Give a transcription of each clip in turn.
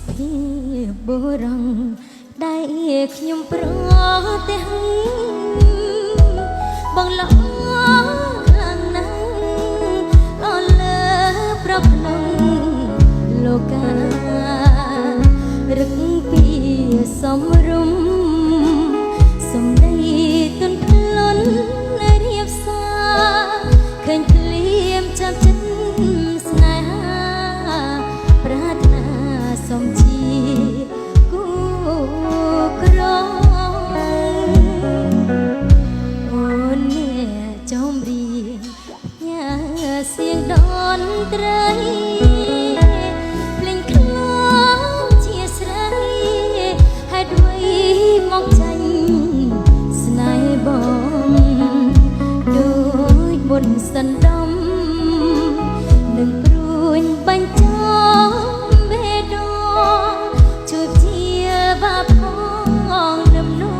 ភាពបុរងដែលខ្ញុំប្រទះបងល្អខ្លាំងណាស់អលើប្រក្នុងលោការឹកពីសំរុំសំដីទុនភ្លន់រៀបសារឃើញភ្លៀមចាប់ចិត្តស្នេហាប្រាថ្នាសំជាគូក្រងអូនអ្នកចំរៀងញ៉ាសៀងតន្ត្រីភ្លេងខ្លាំងជាស្រីហេតុអ្វីមកចាញ់ស្នេហ៍បងដូចមុនសន្តំនឹងព្រួញបាញ់ចោលបេះដូងជួយជាបាបផងនឹមនោ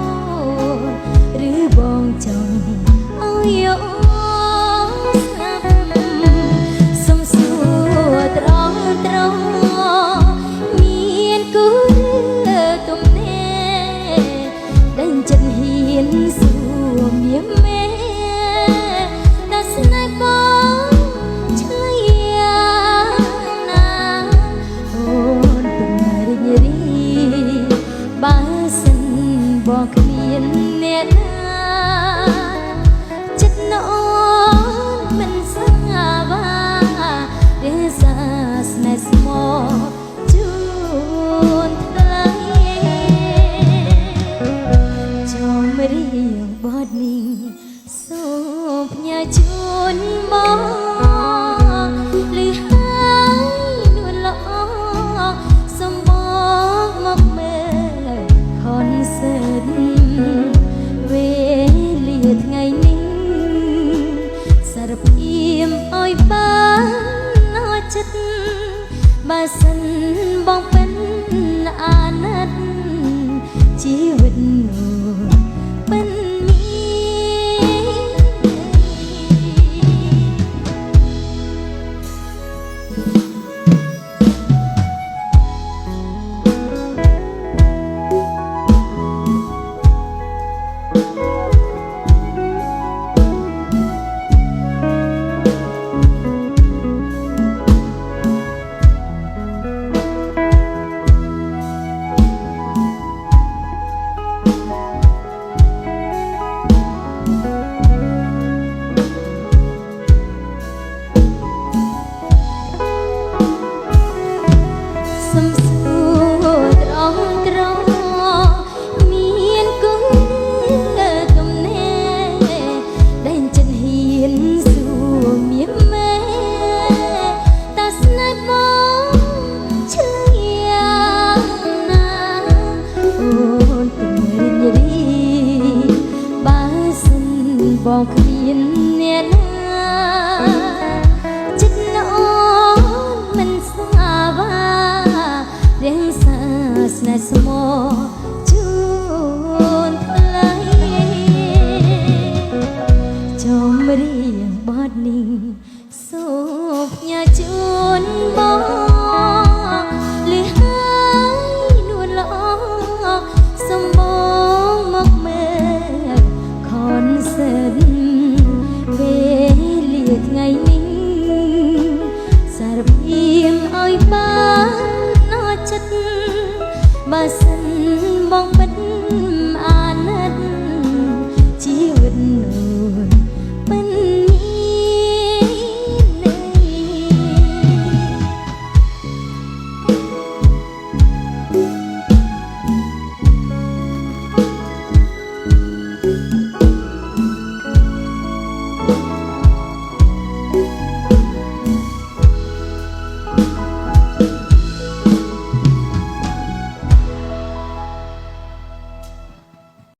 ឬបងចង់ឲ្យអូស្នាប់សុំសួរត្រង់មានគូទំនេរដេញចិត្តហ៊ានសួរមានមេតែស្នេហ៍បងឆ្លៃយ៉ាងណាអូនទំរីករីបើសិនបងគ្មានអ្នកណាចិត្តអូនមិនសាបាទេសាស្នេហ៍ស្មោះជូនថ្លៃចំរៀងបទនេះសូមផ្ញើជូនបងលឺហើយនួនល្អសូមបងមកមើលខនសើតវេលាថ្ងៃនេះសារភាពឲ្យបានណោចិត្តបើសិនបងเป็นអាណិតជីវិតនោះមិនបងគ្មានអ្នកណាចិត្តអូនមិនសាបារៀងសាស្នេហ៍ស្មោះជូនថ្លៃចំរៀងបទនេះសូមផ្ញើជូនបង